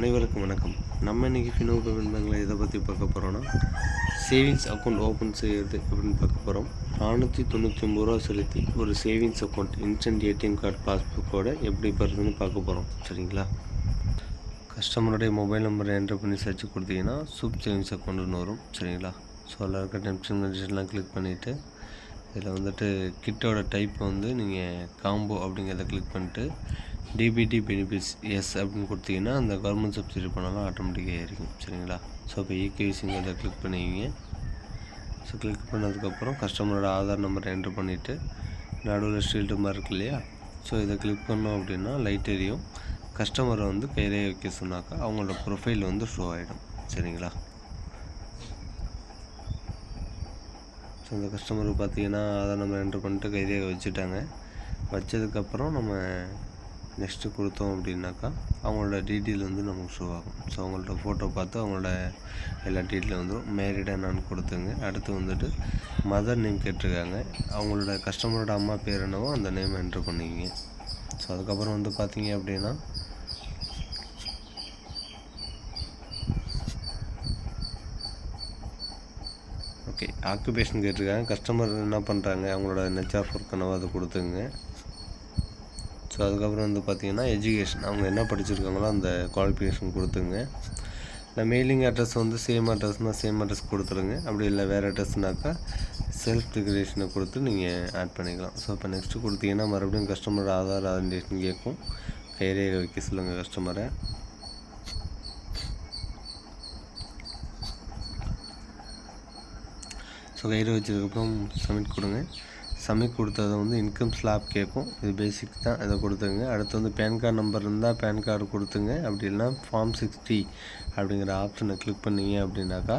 அனைவருக்கும் வணக்கம். நம்ம இன்றைக்கி ஃபினோ பேமெண்ட் பேங்கில் இதை பற்றி பார்க்க போகிறோன்னா, சேவிங்ஸ் அக்கௌண்ட் ஓப்பன் செய்கிறது அப்படின்னு பார்க்க போகிறோம். 499 ரூபா செலுத்தி ஒரு savings account instant ATM card பாஸ்புக்கோடு எப்படி பெறுறதுன்னு பார்க்க போகிறோம். சரிங்களா? கஸ்டமருடைய மொபைல் நம்பரை என்ட்ரு பண்ணி சர்ச் கொடுத்தீங்கன்னா சூப் சேவிங்ஸ் அக்கௌண்ட்டுன்னு வரும். சரிங்களா? ஸோ அதில் இருக்க டெம்ஸ் அண்ட் கண்டிஷன்லாம் கிளிக் பண்ணிவிட்டு இதில் கிட்டோட டைப் நீங்கள் காம்போ அப்படிங்கிறத கிளிக் பண்ணிட்டு டிபிடி பெனிஃபிட்ஸ் எஸ் அப்படின்னு கொடுத்தீங்கன்னா அந்த கவர்மெண்ட் சப்சிடி பண்ணாலும் ஆட்டோமேட்டிக்காக ஏறிக்கும். சரிங்களா? ஸோ இப்போ இகேவிசிங்கிறத கிளிக் பண்ணிக்கிங்க. ஸோ கிளிக் பண்ணதுக்கப்புறம் கஸ்டமரோட ஆதார் நம்பரை என்ட்ரு பண்ணிவிட்டு நடுவில் ஸ்டீல்டு மாதிரி இருக்கு இல்லையா, ஸோ இதை கிளிக் பண்ணோம் அப்படின்னா லைட் எரியும். கஸ்டமரை கையிலே வைக்க சொன்னாக்கா அவங்களோட ப்ரொஃபைல் ஷோ ஆகிடும். சரிங்களா? ஸோ இந்த கஸ்டமருக்கு பார்த்தீங்கன்னா ஆதார் நம்பர் என்ட்ரு பண்ணிட்டு கையிலே வச்சுட்டாங்க. வச்சதுக்கப்புறம் நம்ம நெக்ஸ்ட்டு கொடுத்தோம் அப்படின்னாக்கா அவங்களோட டீட்டெயில் நமக்கு ஷோ ஆகும். ஸோ அவங்களோட ஃபோட்டோ பார்த்து அவங்களோட எல்லா டீட்டெயிலும் வந்துடும். மேரிடாக என்னான்னு கொடுத்துங்க. அடுத்து மதர் நேம் கேட்டிருக்காங்க. அவங்களோட கஸ்டமரோட அம்மா பேர் என்னவோ அந்த நேம் என்ட்ரு பண்ணிக்கிங்க. ஸோ அதுக்கப்புறம் பார்த்தீங்க அப்படின்னா ஓகே ஆக்குபேஷன் கேட்டிருக்காங்க. கஸ்டமர் என்ன பண்ணுறாங்க, அவங்களோட நெச் ஆஃப் ஒர்க் என்னவோ அதை கொடுத்துங்க. ஸோ அதுக்கப்புறம் பார்த்தீங்கன்னா எஜுகேஷன், அவங்க என்ன படிச்சிருக்காங்களோ அந்த குவாலிஃபிகேஷன் கொடுத்துங்க. இல்லை மெயிலிங் அட்ரஸ் சேம் அட்ரஸ்னால் சேம் அட்ரஸ் கொடுத்துருங்க. அப்படி இல்லை வேறு அட்ரஸ்னாக்கா செல்ஃப் டிக்ளரேஷனை கொடுத்து நீங்கள் ஆட் பண்ணிக்கலாம். ஸோ இப்போ நெக்ஸ்ட்டு கொடுத்தீங்கன்னா மறுபடியும் கஸ்டமரோட ஆதார் ஐடென்டிஃபிகேஷன் கேட்கும். கையிலே வைக்க சொல்லுங்கள் கஸ்டமரை. ஸோ கையில் வச்சதுக்கப்புறம் சப்மிட் கொடுங்க. சப்மிட் கொடுத்தது இன்கம் ஸ்லாப் கேட்கும். இது பேசிக் தான், இதை கொடுத்துங்க. அடுத்து பேன் கார்டு நம்பர் இருந்தால் பேன் கார்டு கொடுத்துங்க. அப்படி இல்லைனா ஃபார்ம் 60 அப்படிங்கிற ஆப்ஷனை கிளிக் பண்ணிங்க அப்படின்னாக்கா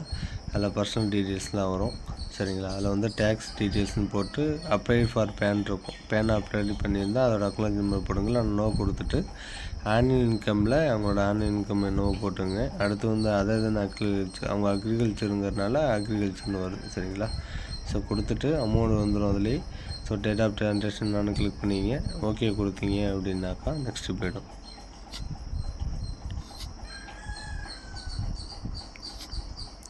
அதில் பர்சனல் டீட்டெயில்ஸ்லாம் வரும். சரிங்களா? அதில் டேக்ஸ் டீட்டெயில்ஸ்னு போட்டு அப்ளை ஃபார் பேன் இருக்கும். பேன் அப்ளை பண்ணியிருந்தால் அதோட அக்கௌண்ட் நம்பர் போடுங்க. நோ கொடுத்துட்டு ஆனுவல் இன்கமில் அவங்களோட ஆனுவல் இன்கம் என்னவோ போட்டுங்க. அடுத்து அதை அக்ரிகல்ச்சர், அவங்க அக்ரிகல்ச்சருங்கிறதுனால அக்ரிகல்ச்சர்னு வருது. சரிங்களா? ஸோ கொடுத்துட்டு அமௌண்ட் வந்துடும் அதுலேயே. ஸோ டேட் ஆஃப் ட்ரான்சாக்ஷன் நான் கிளிக் பண்ணிங்க. ஓகே கொடுத்தீங்க அப்படின்னாக்கா நெக்ஸ்ட்டு போய்டும்.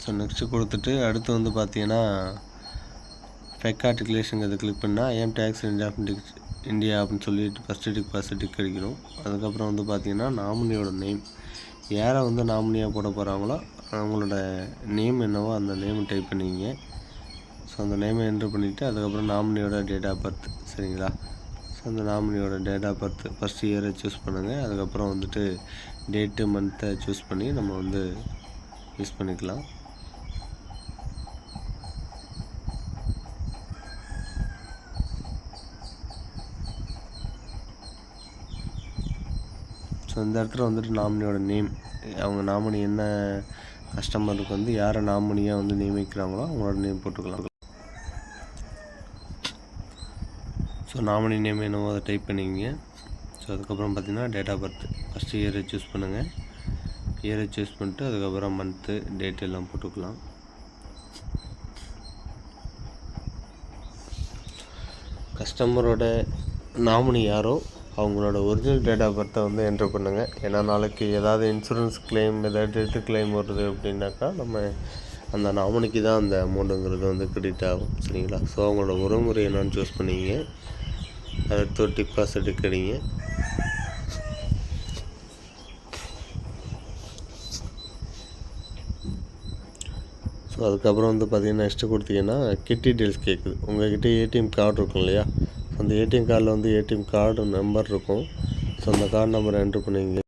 ஸோ நெக்ஸ்ட்டு கொடுத்துட்டு அடுத்து பார்த்தீங்கன்னா ஃபெக் ஆர்டிகுலேஷன் அதை கிளிக் பண்ணால் ஏம் டேக்ஸ் இந்தியா அப்படின்னு சொல்லிட்டு ஃபஸ்ட்டு டிபாசிட் கிடைக்கணும். அதுக்கப்புறம் பார்த்தீங்கன்னா நாமினியோட நேம், யாரை நாமினியாக போட போகிறாங்களோ அவங்களோட நேம் என்னவோ அந்த நேம் டைப் பண்ணிங்க. ஸோ அந்த நேமை என்ட்ரு பண்ணிவிட்டு அதுக்கப்புறம் நாமினியோட டேட் ஆஃப் பர்த். சரிங்களா? ஸோ அந்த நாமினியோட டேட் ஆஃப் பர்த் ஃபஸ்ட் இயரை சூஸ் பண்ணுங்கள். அதுக்கப்புறம் டேட்டு மந்த்தை சூஸ் பண்ணி நம்ம யூஸ் பண்ணிக்கலாம். ஸோ இந்த இடத்துல நாமினியோட நேம், அவங்க நாமினி என்ன கஸ்டமருக்கு யாரை நாமினியாக நியமிக்கிறாங்களோ அவங்களோட நேம் போட்டுக்கலாம். ஸோ நாமினி நேம் என்னவோ அதை டைப் பண்ணிக்கிங்க. ஸோ அதுக்கப்புறம் பார்த்தீங்கன்னா டேட் ஆஃப் பர்த் ஃபஸ்ட்டு இயரை சூஸ் பண்ணுங்கள். இயரை சூஸ் பண்ணிட்டு அதுக்கப்புறம் மந்த்து டேட் எல்லாம் போட்டுக்கலாம். கஸ்டமரோட நாமினி யாரோ அவங்களோட ஒரிஜினல் டேட் ஆஃப் பர்த்தை என்ட்ரு பண்ணுங்கள். ஏன்னா நாளைக்கு ஏதாவது இன்சூரன்ஸ் கிளைம், ஏதாவது டெத்து கிளைம் வருது அப்படின்னாக்கா நம்ம அந்த நாமினிக்கு தான் அந்த அமௌண்ட்டுங்கிறது கிரெடிட் ஆகும். சரிங்களா? ஸோ அவங்களோட உறவுமுறை என்னன்னு சூஸ் பண்ணிங்க. அடுத்து ஒரு டிபாசிட் கிடைங்க. ஸோ அதுக்கப்புறம் பார்த்தீங்கன்னா நெக்ஸ்ட்டு கொடுத்தீங்கன்னா கிட் டீட்டெயில்ஸ் கேட்குது. உங்கள்கிட்ட ஏடிஎம் கார்டு இருக்கும் இல்லையா, அந்த ஏடிஎம் கார்டில் ஏடிஎம் கார்டு நம்பர் இருக்கும். ஸோ அந்த கார்டு நம்பரை என்ட்ரு பண்ணிங்க.